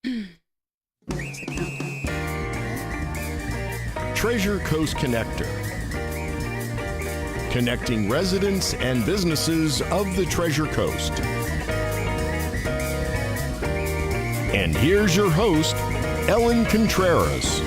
That's the countdown. Treasure Coast Connector. Connecting residents and businesses of the Treasure Coast. And here's your host, Ellen Contreras.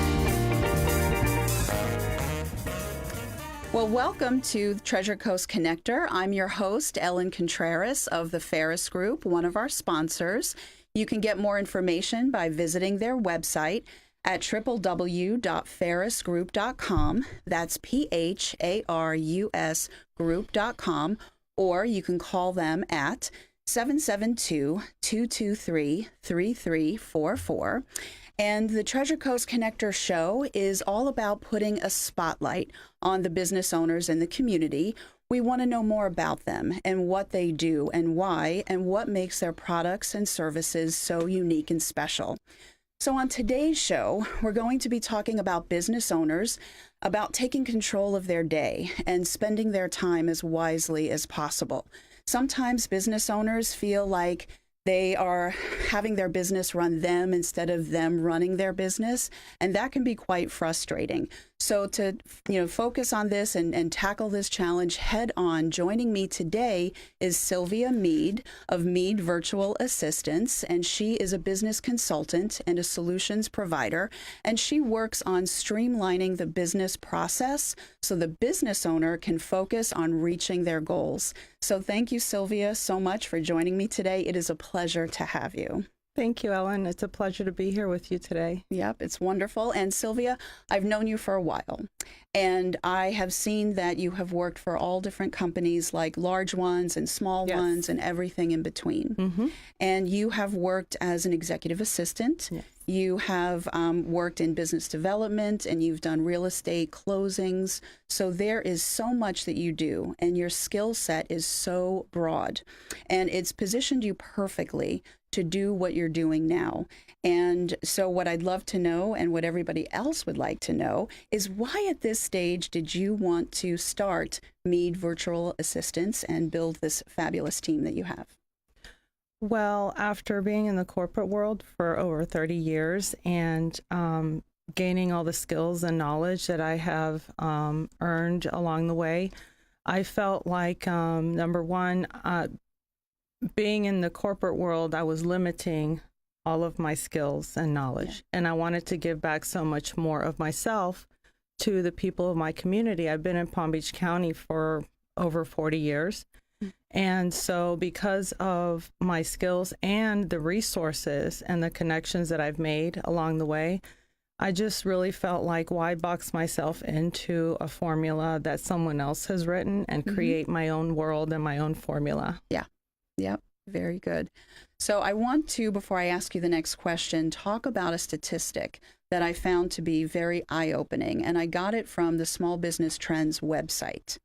Well, welcome to Treasure Coast Connector. I'm your host, Ellen Contreras of the Ferris Group, one of our sponsors. You can get more information by visiting their website at www.ferrisgroup.com. That's PHARUS group.com, or you can call them at 772-223-3344. And the Treasure Coast Connector show is all about putting a spotlight on the business owners in the community. We want to know more about them and what they do and why and what makes their products and services so unique and special. So on today's show, we're going to be talking about business owners, about taking control of their day and spending their time as wisely as possible. Sometimes business owners feel like they are having their business run them instead of them running their business, and that can be quite frustrating. So to focus on this and tackle this challenge head on, joining me today is Sylvia Meade of Meade Virtual Assistants, and she is a business consultant and a solutions provider, and she works on streamlining the business process so the business owner can focus on reaching their goals. So thank you, Sylvia, so much for joining me today. It is a pleasure to have you. Thank you, Ellen. It's a pleasure to be here with you today. Yep, it's wonderful. And Sylvia, I've known you for a while, and I have seen that you have worked for all different companies, like large ones and small ones and everything in between. Mm-hmm. And you have worked as an executive assistant. Yes. You have worked in business development, and you've done real estate closings. So there is so much that you do, and your skill set is so broad, and it's positioned you perfectly to do what you're doing now. And so what I'd love to know, and what everybody else would like to know, is why at this stage did you want to start Meade Virtual Assistants and build this fabulous team that you have? Well, after being in the corporate world for over 30 years and gaining all the skills and knowledge that I have earned along the way, I felt like, number one, being in the corporate world, I was limiting all of my skills and knowledge, and I wanted to give back so much more of myself to the people of my community. I've been in Palm Beach County for over 40 years, and so because of my skills and the resources and the connections that I've made along the way, I just really felt like, why box myself into a formula that someone else has written and create my own world and my own formula? Yeah. Yep. Very good. So I want to, before I ask you the next question, talk about a statistic that I found to be very eye-opening, and I got it from the Small Business Trends website.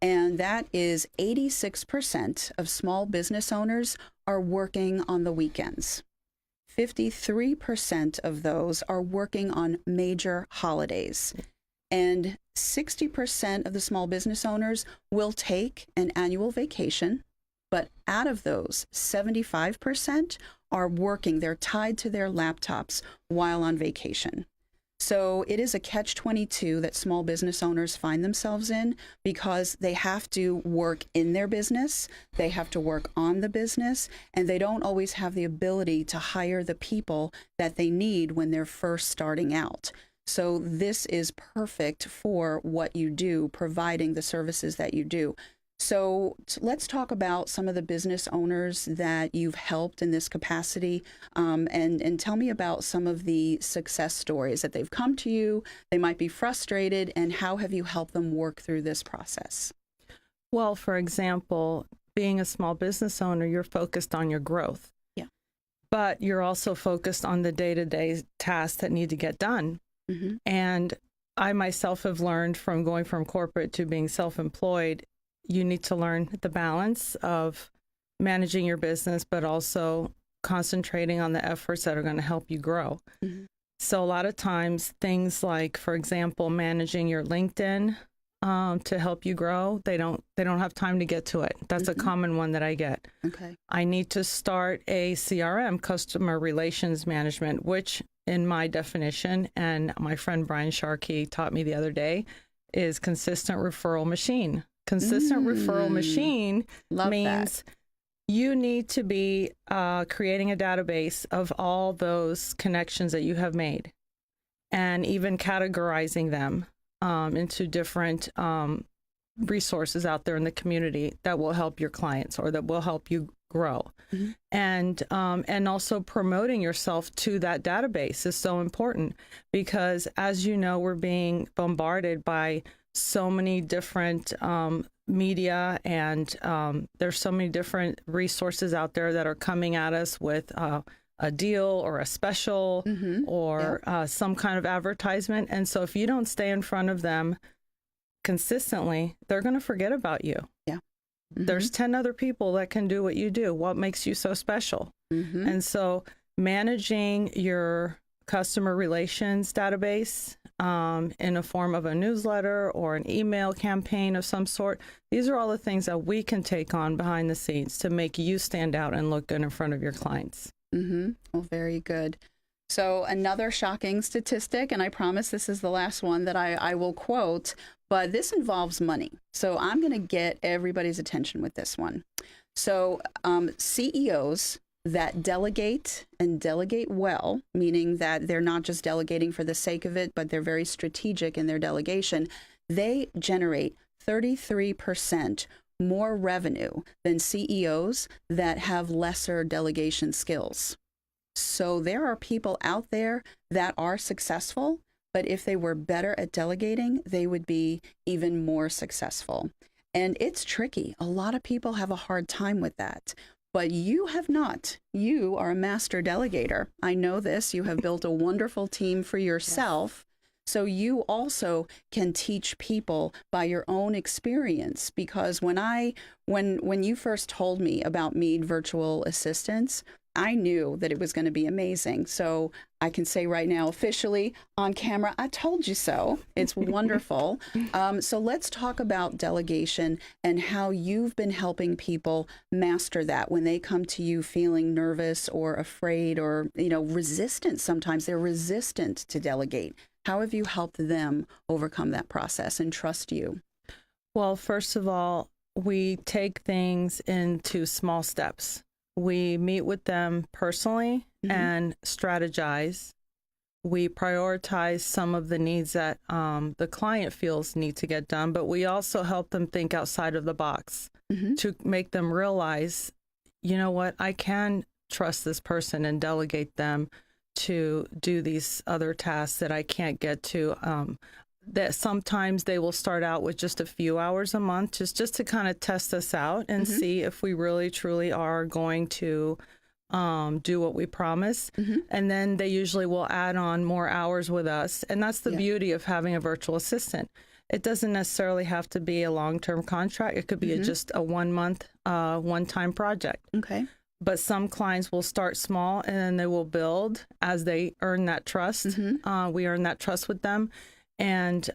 And that is 86% of small business owners are working on the weekends. 53% of those are working on major holidays. And 60% of the small business owners will take an annual vacation. But out of those, 75% are working. They're tied to their laptops while on vacation. So it is a catch-22 that small business owners find themselves in, because they have to work in their business, they have to work on the business, and they don't always have the ability to hire the people that they need when they're first starting out. So this is perfect for what you do, providing the services that you do. So let's talk about some of the business owners that you've helped in this capacity, and tell me about some of the success stories that they've come to you. They might be frustrated, and how have you helped them work through this process? Well, for example, being a small business owner, you're focused on your growth. Yeah. But you're also focused on the day-to-day tasks that need to get done. Mm-hmm. And I myself have learned from going from corporate to being self-employed, you need to learn the balance of managing your business, but also concentrating on the efforts that are going to help you grow. Mm-hmm. So a lot of times things like, for example, managing your LinkedIn to help you grow, they don't have time to get to it. That's a common one that I get. Okay. I need to start a CRM, customer relations management, which in my definition, and my friend Brian Sharkey taught me the other day, is consistent referral machine. Consistent referral machine means you need to be creating a database of all those connections that you have made, and even categorizing them into different resources out there in the community that will help your clients or that will help you grow. And also promoting yourself to that database is so important, because as you know, we're being bombarded by so many different media, and there's so many different resources out there that are coming at us with a deal or a special or some kind of advertisement. And so if you don't stay in front of them consistently, they're going to forget about you. Yeah. There's 10 other people that can do what you do. What makes you so special? And so managing your customer relations database in a form of a newsletter or an email campaign of some sort, these are all the things that we can take on behind the scenes to make you stand out and look good in front of your clients. Well, very good. So another shocking statistic, and I promise this is the last one that I will quote, but this involves money. So I'm going to get everybody's attention with this one. So CEOs that delegate and delegate well, meaning that they're not just delegating for the sake of it, but they're very strategic in their delegation, they generate 33% more revenue than CEOs that have lesser delegation skills. So there are people out there that are successful, but if they were better at delegating, they would be even more successful. And it's tricky. A lot of people have a hard time with that. But you have not. You are a master delegator. I know this. You have built a wonderful team for yourself. So you also can teach people by your own experience, because when you first told me about Meade virtual assistants, I knew that it was going to be amazing. So I can say right now officially on camera, I told you so. It's wonderful. So let's talk about delegation and how you've been helping people master that when they come to you feeling nervous or afraid or, resistant. Sometimes they're resistant to delegate. How have you helped them overcome that process and trust you? Well, first of all, we take things into small steps. We meet with them personally and strategize. We prioritize some of the needs that the client feels need to get done, but we also help them think outside of the box to make them realize, you know what, I can trust this person and delegate them to do these other tasks that I can't get to. That sometimes they will start out with just a few hours a month, just to kind of test us out and see if we really truly are going to do what we promise. And then they usually will add on more hours with us. And that's the beauty of having a virtual assistant. It doesn't necessarily have to be a long-term contract. It could be just a 1 month, one-time project. Okay. But some clients will start small and then they will build as they earn that trust. We earn that trust with them. And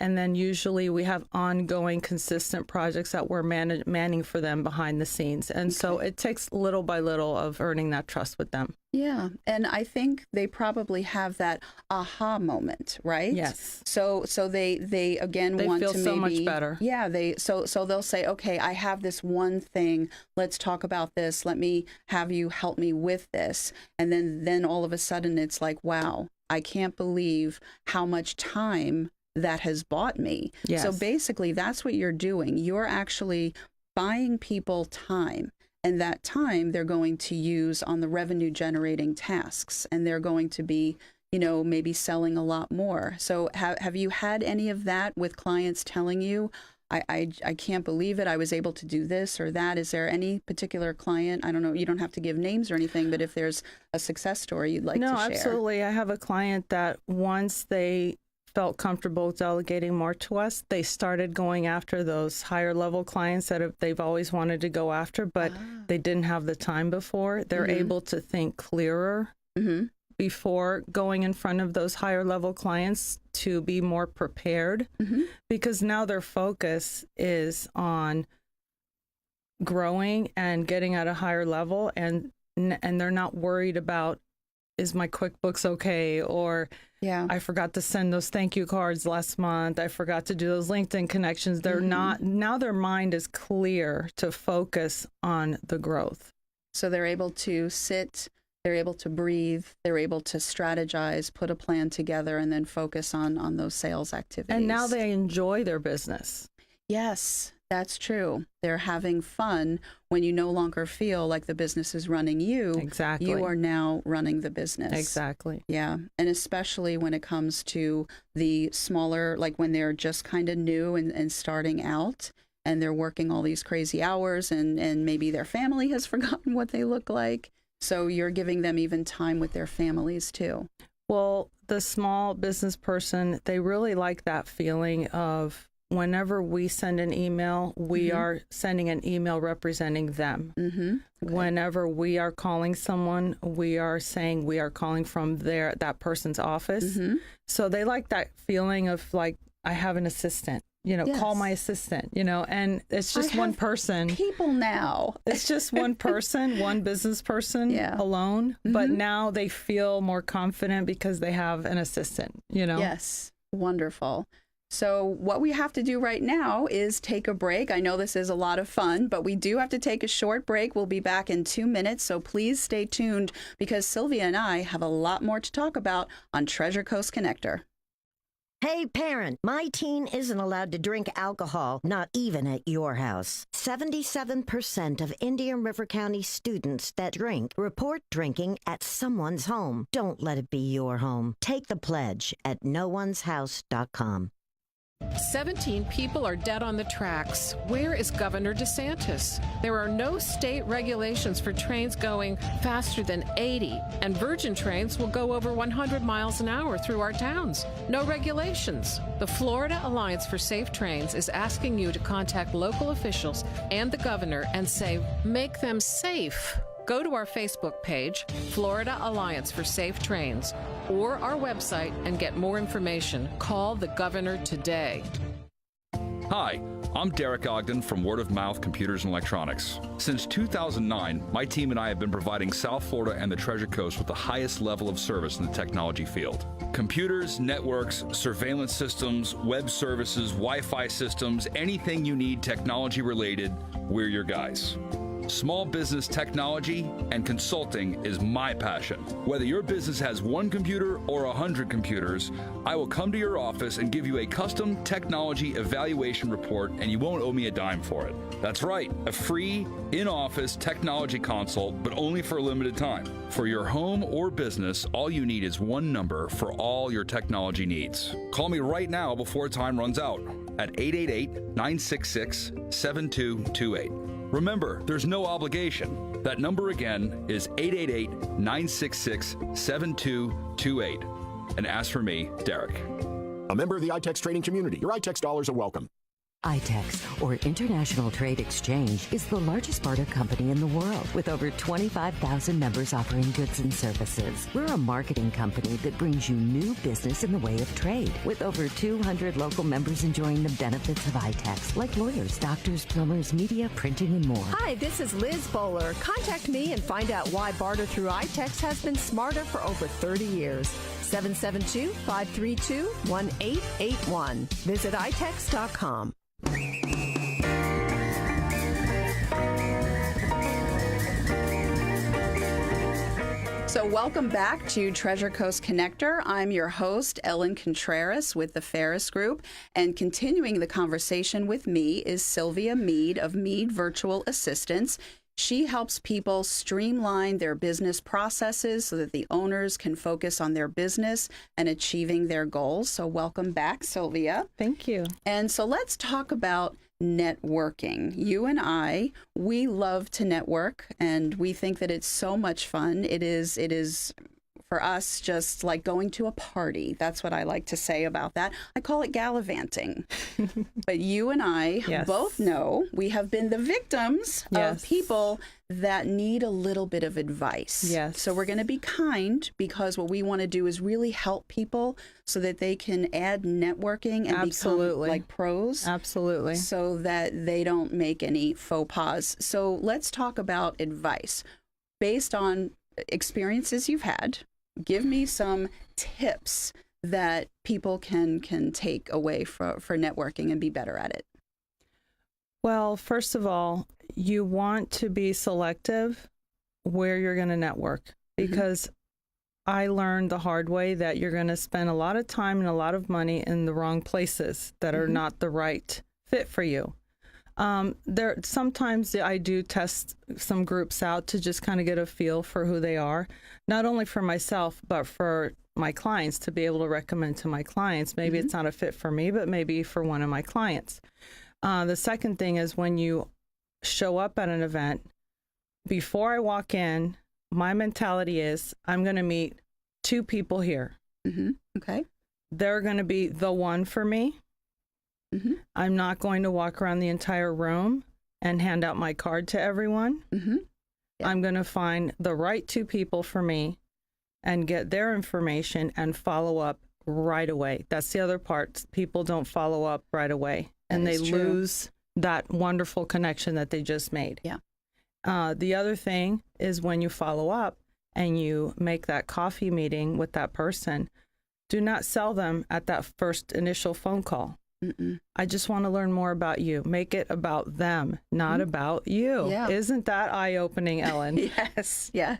then usually we have ongoing, consistent projects that we're manning for them behind the scenes. And so it takes little by little of earning that trust with them. Yeah. And I think they probably have that aha moment, right? Yes. So they again want to feel so much better. Yeah. So they'll say, okay, I have this one thing. Let's talk about this. Let me have you help me with this. And then all of a sudden it's like, wow, I can't believe how much time that has bought me. Yes. So basically that's what you're doing. You're actually buying people time. And that time they're going to use on the revenue generating tasks, and they're going to be, maybe selling a lot more. So have you had any of that with clients telling you, I can't believe it, I was able to do this or that? Is there any particular client? I don't know, you don't have to give names or anything, but if there's a success story you'd like to share. No, absolutely. I have a client that once they felt comfortable delegating more to us, they started going after those higher level clients that they've always wanted to go after, but they didn't have the time before. They're able to think clearer before going in front of those higher level clients to be more prepared, because now their focus is on growing and getting at a higher level, and they're not worried about, is my QuickBooks okay? Or I forgot to send those thank you cards last month. I forgot to do those LinkedIn connections. They're not, now their mind is clear to focus on the growth. So they're able to sit, they're able to breathe, they're able to strategize, put a plan together, and then focus on those sales activities. And now they enjoy their business. Yes, that's true. They're having fun when you no longer feel like the business is running you. Exactly. You are now running the business. Exactly. Yeah. And especially when it comes to the smaller, like when they're just kind of new and starting out, and they're working all these crazy hours, and maybe their family has forgotten what they look like. So you're giving them even time with their families too. Well, the small business person, they really like that feeling of whenever we send an email, we are sending an email representing them. Okay. Whenever we are calling someone, we are saying we are calling from that person's office. So they like that feeling of like, I have an assistant. Call my assistant, and it's just one person. People now. It's just one person, one business person alone. But now they feel more confident because they have an assistant, Yes. Wonderful. So what we have to do right now is take a break. I know this is a lot of fun, but we do have to take a short break. We'll be back in 2 minutes. So please stay tuned, because Sylvia and I have a lot more to talk about on Treasure Coast Connector. Hey, parent, my teen isn't allowed to drink alcohol, not even at your house. 77% of Indian River County students that drink report drinking at someone's home. Don't let it be your home. Take the pledge at nooneshouse.com. 17 people are dead on the tracks. Where is Governor DeSantis? There are no state regulations for trains going faster than 80, and Virgin trains will go over 100 miles an hour through our towns. No regulations. The Florida Alliance for Safe Trains is asking you to contact local officials and the governor and say, make them safe. Go to our Facebook page, Florida Alliance for Safe Trains, or our website and get more information. Call the governor today. Hi, I'm Derek Ogden from Word of Mouth Computers and Electronics. Since 2009, my team and I have been providing South Florida and the Treasure Coast with the highest level of service in the technology field. Computers, networks, surveillance systems, web services, Wi-Fi systems, anything you need technology related, we're your guys. Small business technology and consulting is my passion. Whether your business has 1 computer or 100 computers, I will come to your office and give you a custom technology evaluation report, and you won't owe me a dime for it. That's right, a free in-office technology consult, but only for a limited time. For your home or business, all you need is one number for all your technology needs. Call me right now before time runs out at 888-966-7228. Remember, there's no obligation. That number again is 888-966-7228. And ask for me, Derek. A member of the iTex trading community. Your iTex dollars are welcome. iTex, or International Trade Exchange, is the largest barter company in the world, with over 25,000 members offering goods and services. We're a marketing company that brings you new business in the way of trade, with over 200 local members enjoying the benefits of iTex, like lawyers, doctors, plumbers, media, printing, and more. Hi, this is Liz Bowler. Contact me and find out why barter through iTex has been smarter for over 30 years. 772-532-1881. Visit itex.com. So welcome back to Treasure Coast Connector. I'm your host, Ellen Contreras with the Ferris Group, and continuing the conversation with me is Sylvia Meade of Meade Virtual Assistants. She helps people streamline their business processes so that the owners can focus on their business and achieving their goals. So welcome back, Sylvia. Thank you. And so let's talk about networking. You and I, we love to network, and we think that it's so much fun. It is for us, just like going to a party. That's what I like to say about that. I call it gallivanting. But you and I Yes. both know we have been the victims Yes. of people that need a little bit of advice. Yes. So we're going to be kind, because what we want to do is really help people so that they can add networking and Absolutely. become like pros. Absolutely. So that they don't make any faux pas. So let's talk about advice. Based on experiences you've had, give me some tips that people can take away for networking and be better at it. Well, first of all, you want to be selective where you're going to network, because I learned the hard way that you're going to spend a lot of time and a lot of money in the wrong places that are not the right fit for you. Sometimes I do test some groups out to just kind of get a feel for who they are, not only for myself, but for my clients, to be able to recommend to my clients. Maybe it's not a fit for me, but maybe for one of my clients. The second thing is, when you show up at an event, before I walk in, my mentality is, I'm going to meet 2 people here. Okay. They're going to be the one for me. I'm not going to walk around the entire room and hand out my card to everyone. Yeah. I'm going to find the right 2 people for me and get their information and follow up right away. That's the other part. People don't follow up right away, and they lose that wonderful connection that they just made. Yeah. The other thing is, when you follow up and you make that coffee meeting with that person, do not sell them at that first initial phone call. I just want to learn more about you. Make it about them, not about you. Yeah. Isn't that eye-opening, Ellen? Yes. Yeah,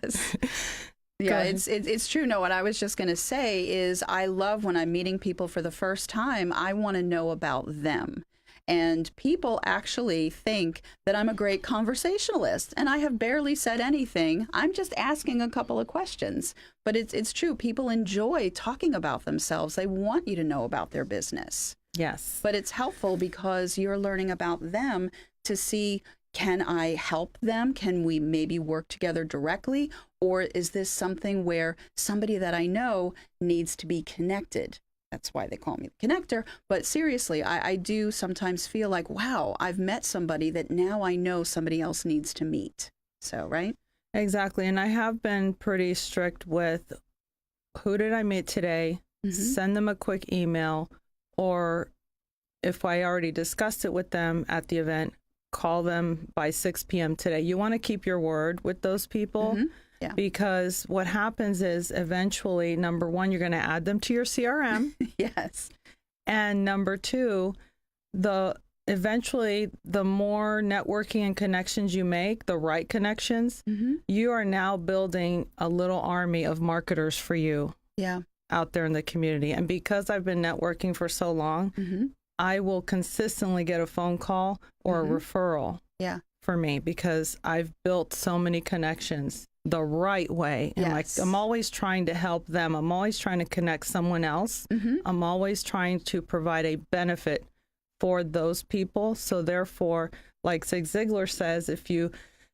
it's true. No, what I was just going to say is, I love when I'm meeting people for the first time, I want to know about them. And people actually think that I'm a great conversationalist, and I have barely said anything. I'm just asking a couple of questions. But it's true. People enjoy talking about themselves. They want you to know about their business. Yes. But it's helpful because you're learning about them to see, can I help them? Can we maybe work together directly? Or is this something where somebody that I know needs to be connected? That's why they call me the connector. But seriously, I do sometimes feel like, wow, I've met somebody that now I know somebody else needs to meet. So, right? Exactly. And I have been pretty strict with, who did I meet today? Send them a quick email, or if I already discussed it with them at the event, call them by 6 p.m. today. You want to keep your word with those people. Yeah. Because what happens is, eventually, number one, you're going to add them to your CRM. Yes. And number two, eventually, the more networking and connections you make, the right connections, you are now building a little army of marketers for you. Yeah. Out there in the community. And because I've been networking for so long, I will consistently get a phone call or a referral for me, because I've built so many connections the right way. And I'm always trying to help them. I'm always trying to connect someone else. I'm always trying to provide a benefit for those people. So therefore, like Zig Ziglar says, if you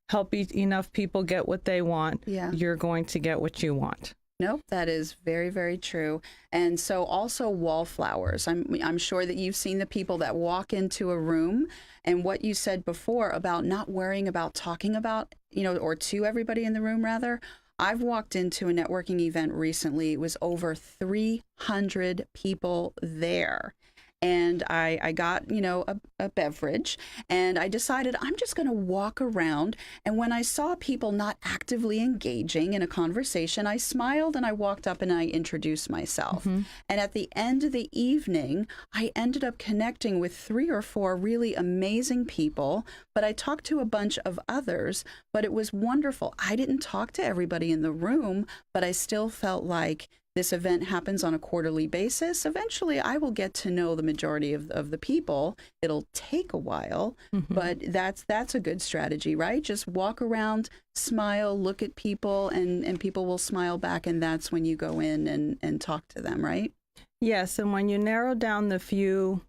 help enough people get what they want, you're going to get what you want. Nope, that is very, very true. And so also wallflowers. I'm sure that you've seen the people that walk into a room, and what you said before about not worrying about talking about, or to everybody in the room, rather. I've walked into a networking event recently. It was over 300 people there. And I got, a beverage, and I decided I'm just going to walk around. And when I saw people not actively engaging in a conversation, I smiled and I walked up and I introduced myself. And at the end of the evening, I ended up connecting with 3 or 4 really amazing people, but I talked to a bunch of others, but it was wonderful. I didn't talk to everybody in the room, but I still felt like this event happens on a quarterly basis. Eventually, I will get to know the majority of the people. It'll take a while, but that's a good strategy, right? Just walk around, smile, look at people, and people will smile back, and that's when you go in and talk to them, right? Yes, and when you narrow down the few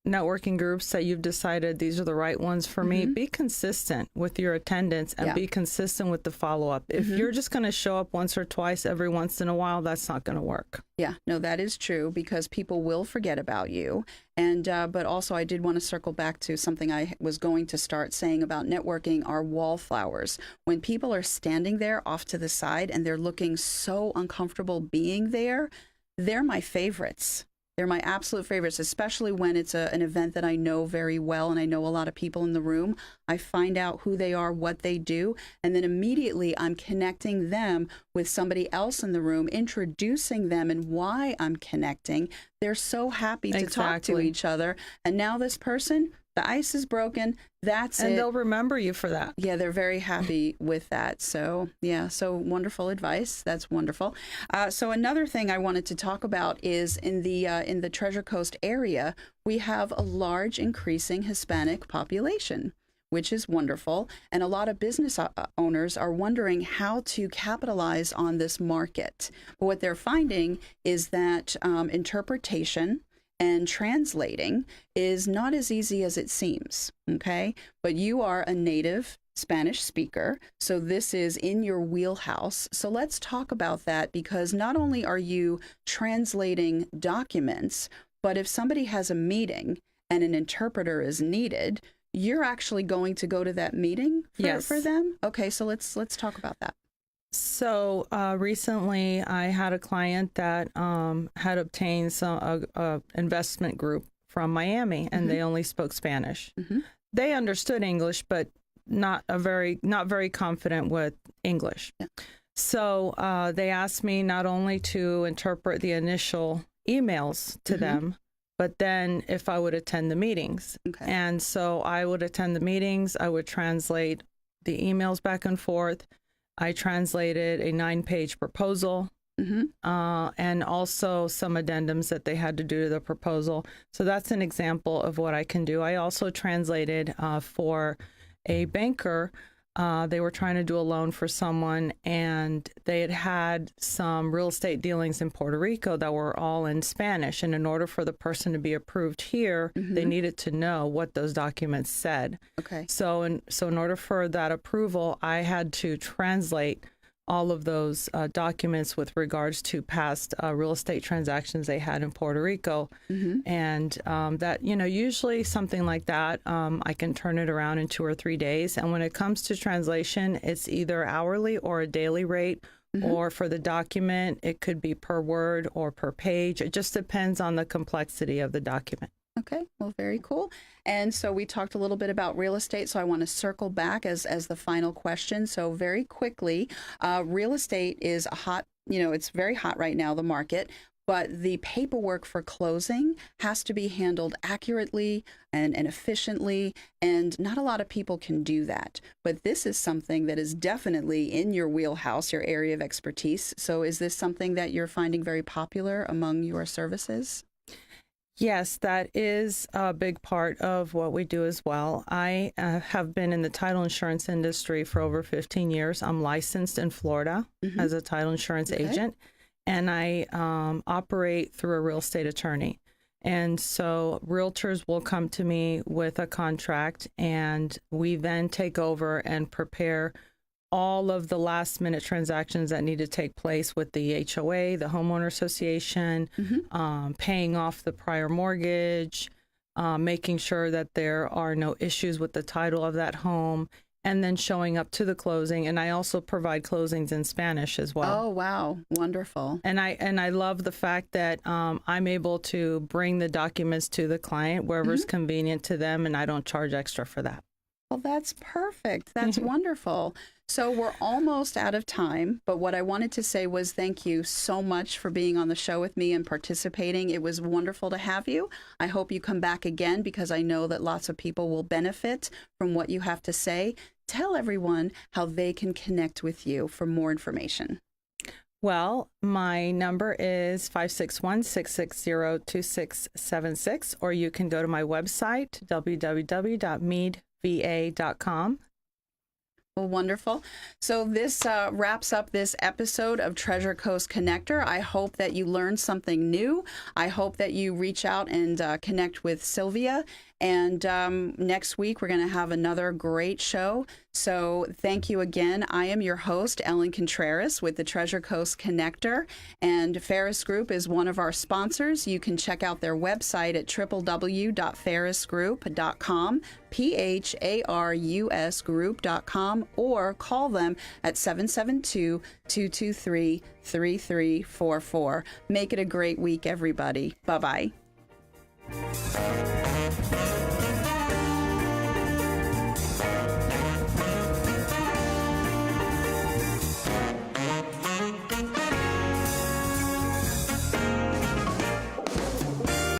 networking groups that you've decided these are the right ones for me, be consistent with your attendance and be consistent with the follow-up. If you're just going to show up once or twice every once in a while, that's not going to work. Yeah, no, that is true because people will forget about you. And but also I did want to circle back to something I was going to start saying about networking are wallflowers. When people are standing there off to the side and they're looking so uncomfortable being there, they're my favorites. They're my absolute favorites, especially when it's an event that I know very well and I know a lot of people in the room. I find out who they are, what they do, and then immediately I'm connecting them with somebody else in the room, introducing them and why I'm connecting. They're so happy to talk to each other. And now this person, the ice is broken. That's it. And they'll remember you for that. Yeah, they're very happy with that. So, yeah, so wonderful advice. That's wonderful. So another thing I wanted to talk about is in the Treasure Coast area, we have a large increasing Hispanic population, which is wonderful. And a lot of business owners are wondering how to capitalize on this market. But what they're finding is that interpretation and translating is not as easy as it seems, okay? But you are a native Spanish speaker, so this is in your wheelhouse. So let's talk about that because not only are you translating documents, but if somebody has a meeting and an interpreter is needed, you're actually going to go to that meeting for them? Okay, so let's talk about that. So recently, I had a client that had obtained some investment group from Miami, and they only spoke Spanish. They understood English, but not very confident with English. Yeah. So they asked me not only to interpret the initial emails to them, but then if I would attend the meetings. Okay. And so I would attend the meetings. I would translate the emails back and forth. I translated a 9-page proposal and also some addendums that they had to do to the proposal. So that's an example of what I can do. I also translated for a banker. They were trying to do a loan for someone, and they had some real estate dealings in Puerto Rico that were all in Spanish. And in order for the person to be approved here, they needed to know what those documents said. Okay. So in order for that approval, I had to translate all of those documents with regards to past real estate transactions they had in Puerto Rico. And that, usually something like that, I can turn it around in 2 or 3 days. And when it comes to translation, it's either hourly or a daily rate, or for the document, it could be per word or per page. It just depends on the complexity of the document. Okay, well, very cool. And so we talked a little bit about real estate, so I want to circle back as the final question. So very quickly, real estate is a hot, it's very hot right now, the market, but the paperwork for closing has to be handled accurately and efficiently, and not a lot of people can do that. But this is something that is definitely in your wheelhouse, your area of expertise. So is this something that you're finding very popular among your services? Yes, that is a big part of what we do as well. I have been in the title insurance industry for over 15 years. I'm licensed in Florida as a title insurance agent, and I operate through a real estate attorney. And so realtors will come to me with a contract, and we then take over and prepare all of the last minute transactions that need to take place with the HOA, the homeowner association, paying off the prior mortgage, making sure that there are no issues with the title of that home, and then showing up to the closing. And I also provide closings in Spanish as well. Oh, wow. Wonderful. And I love the fact that I'm able to bring the documents to the client wherever's convenient to them, and I don't charge extra for that. Well, that's perfect. That's wonderful. So we're almost out of time, but what I wanted to say was thank you so much for being on the show with me and participating. It was wonderful to have you. I hope you come back again because I know that lots of people will benefit from what you have to say. Tell everyone how they can connect with you for more information. Well, my number is 561-660-2676, or you can go to my website, www.meadva.com. Well, wonderful. So this wraps up this episode of Treasure Coast Connector. I hope that you learned something new. I hope that you reach out and connect with Sylvia. And next week, we're going to have another great show. So thank you again. I am your host, Ellen Contreras, with the Treasure Coast Connector. And Ferris Group is one of our sponsors. You can check out their website at www.ferrisgroup.com, PHARUSgroup.com, or call them at 772-223-3344. Make it a great week, everybody. Bye-bye.